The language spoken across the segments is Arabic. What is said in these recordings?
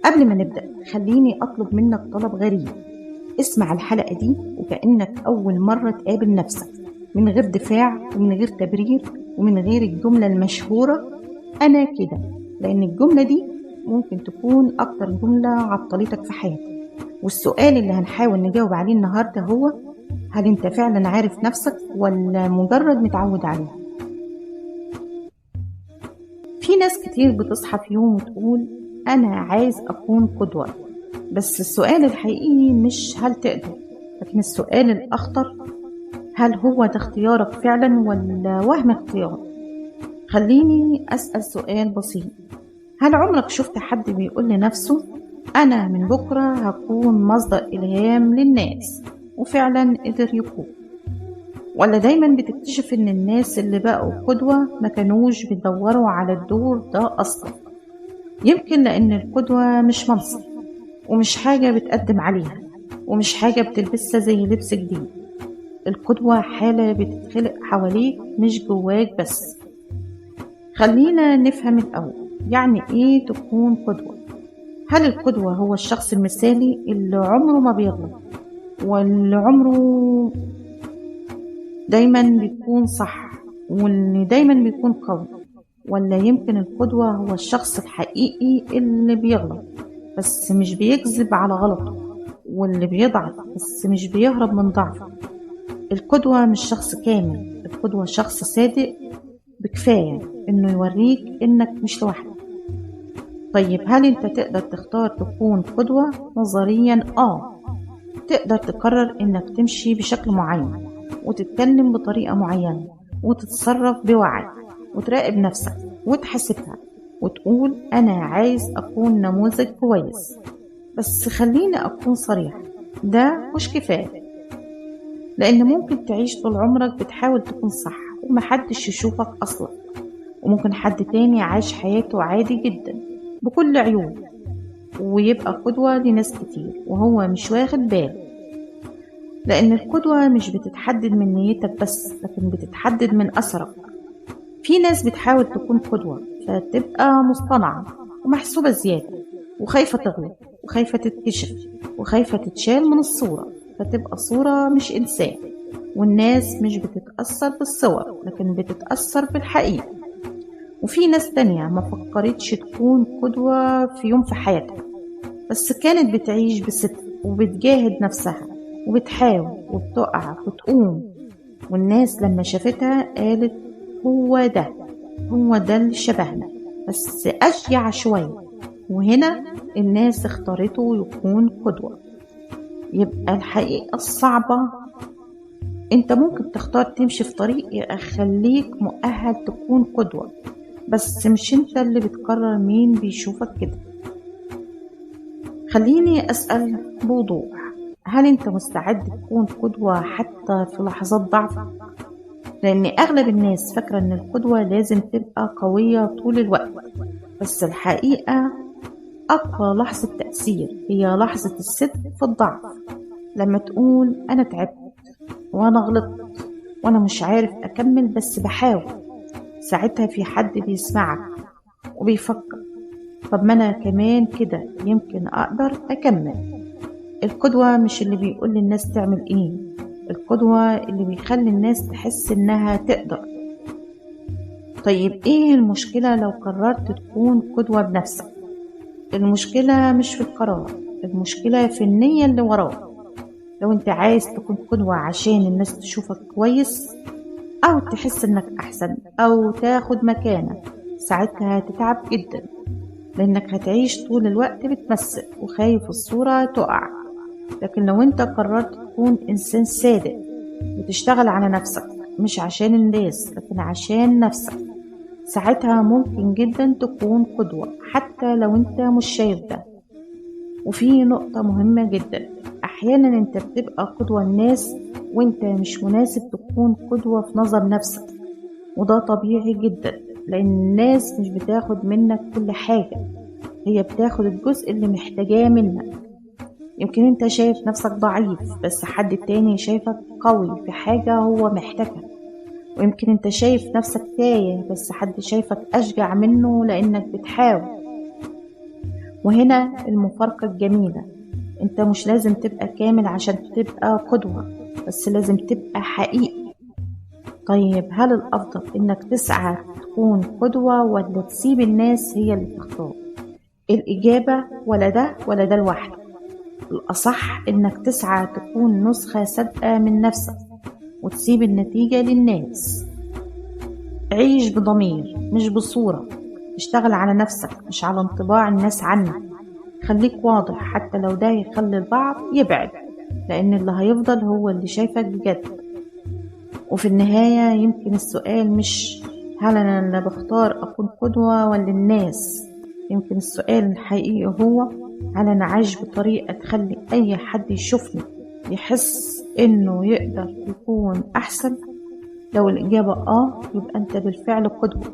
قبل ما نبدأ خليني أطلب منك طلب غريب. اسمع الحلقة دي وكأنك أول مرة تقابل نفسك، من غير دفاع ومن غير تبرير ومن غير الجملة المشهورة أنا كده، لأن الجملة دي ممكن تكون أكتر جملة عطلتك في حياتك. والسؤال اللي هنحاول نجاوب عليه النهاردة هو: هل أنت فعلا عارف نفسك ولا مجرد متعود عليها؟ في ناس كتير بتصحى في يوم وتقول أنا عايز أكون قدوة، بس السؤال الحقيقي مش هل تقدر، لكن السؤال الأخطر: هل هو ده اختيارك فعلا ولا وهم اختيار؟ خليني أسأل سؤال بسيط: هل عمرك شفت حد بيقول لنفسه أنا من بكرة هكون مصدر إلهام للناس وفعلا قدر يكون؟ ولا دايما بتكتشف إن الناس اللي بقوا قدوة ما كانوش بيدوروا على الدور ده أصلا؟ يمكن لأن القدوة مش منصب، ومش حاجة بتقدم عليها، ومش حاجة بتلبسها زي لبس جديد. القدوة حالة بتتخلق حواليك مش جواك بس. خلينا نفهم الأول، يعني إيه تكون قدوة؟ هل القدوة هو الشخص المثالي اللي عمره ما بيغلط واللي عمره دايما بيكون صح واللي دايما بيكون قوي؟ ولا يمكن القدوة هو الشخص الحقيقي اللي بيغلط بس مش بيكذب على غلطه، واللي بيضعف بس مش بيهرب من ضعفه؟ القدوة مش شخص كامل، القدوة شخص صادق بكفاية إنه يوريك إنك مش لوحدك. طيب هل أنت تقدر تختار تكون قدوة؟ نظريا تقدر تقرر إنك تمشي بشكل معين، وتتكلم بطريقة معينة، وتتصرف بوعي، وتراقب نفسك وتحاسبها، وتقول أنا عايز أكون نموذج كويس. بس خليني أكون صريح، ده مش كفاية، لأن ممكن تعيش طول عمرك بتحاول تكون صح ومحدش يشوفك أصلا، وممكن حد تاني عايش حياته عادي جدا بكل عيوب ويبقى قدوة لناس كتير وهو مش واخد باله. لأن القدوة مش بتتحدد من نيتك بس، لكن بتتحدد من أثرك. في ناس بتحاول تكون قدوة فتبقى مصطنعة ومحسوبة زيادة، وخايفة تغلط، وخايفة تتكشف، وخايفة تتشال من الصورة، فتبقى صورة مش إنسان. والناس مش بتتأثر بالصور، لكن بتتأثر بالحقيقة. وفي ناس تانية ما فكرتش تكون قدوة في يوم في حياتها، بس كانت بتعيش بصدق وبتجاهد نفسها وبتحاول وبتقع وتقوم، والناس لما شافتها قالت هو ده اللي شبهنا بس أشجع شوية. وهنا الناس اختارته يكون قدوة. يبقى الحقيقة الصعبة: انت ممكن تختار تمشي في طريق يخليك مؤهل تكون قدوة، بس مش انت اللي بتقرر مين بيشوفك كده. خليني أسأل بوضوح: هل انت مستعد تكون قدوة حتى في لحظات ضعفك؟ لأن أغلب الناس فاكرة أن القدوة لازم تبقى قوية طول الوقت، بس الحقيقة أقوى لحظة تأثير هي لحظة الصدق في الضعف. لما تقول أنا تعبت وأنا غلطت وأنا مش عارف أكمل بس بحاول، ساعتها في حد بيسمعك وبيفكر طب ما أنا كمان كده يمكن أقدر أكمل. القدوة مش اللي بيقول للناس تعمل إيه، القدوة اللي بيخلي الناس تحس إنها تقدر. طيب إيه المشكلة لو قررت تكون قدوة بنفسك؟ المشكلة مش في القرار، المشكلة في النية اللي وراه. لو انت عايز تكون قدوة عشان الناس تشوفك كويس، او تحس انك احسن، او تاخد مكانك، ساعتها هتتعب جدا، لانك هتعيش طول الوقت بتمثل وخايف الصورة تقع. لكن لو انت قررت تكون انسان صادق وتشتغل على نفسك، مش عشان الناس لكن عشان نفسك، ساعتها ممكن جدا تكون قدوة حتى لو انت مش شايف ده. وفي نقطة مهمة جدا: أحيانا انت بتبقى قدوة الناس وانت مش مناسب تكون قدوة في نظر نفسك، وده طبيعي جدا، لأن الناس مش بتاخد منك كل حاجة، هي بتاخد الجزء اللي محتاجاه منك. يمكن انت شايف نفسك ضعيف بس حد تاني شايفك قوي في حاجة هو محتاجها، ويمكن انت شايف نفسك تايه بس حد شايفك أشجع منه لأنك بتحاول. وهنا المفارقة الجميلة، انت مش لازم تبقى كامل عشان تبقى قدوة، بس لازم تبقى حقيقي. طيب هل الأفضل إنك تسعى تكون قدوة ولا تسيب الناس هي اللي تختار؟ الإجابة ولا ده ولا ده لوحده. الأصح إنك تسعى تكون نسخة صادقة من نفسك وتسيب النتيجة للناس. عيش بضمير مش بصورة، اشتغل على نفسك مش على انطباع الناس عنك. خليك واضح حتى لو ده يخلي البعض يبعد، لأن اللي هيفضل هو اللي شايفك بجد. وفي النهاية يمكن السؤال مش هل أنا اللي بختار أكون قدوة ولا الناس، يمكن السؤال الحقيقي هو هل أنا عايش بطريقة تخلي أي حد يشوفني يحس إنه يقدر يكون أحسن. لو الإجابة يبقى أنت بالفعل قدوة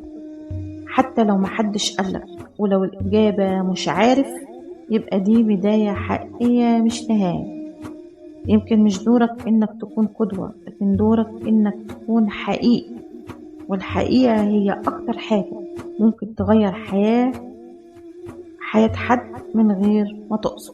حتى لو محدش قالك، ولو الإجابة مش عارف يبقى دي بداية حقيقية مش نهاية. يمكن مش دورك إنك تكون قدوة، لكن دورك إنك تكون حقيقي، والحقيقة هي أكتر حاجة ممكن تغير حياة حد من غير ما تقصد.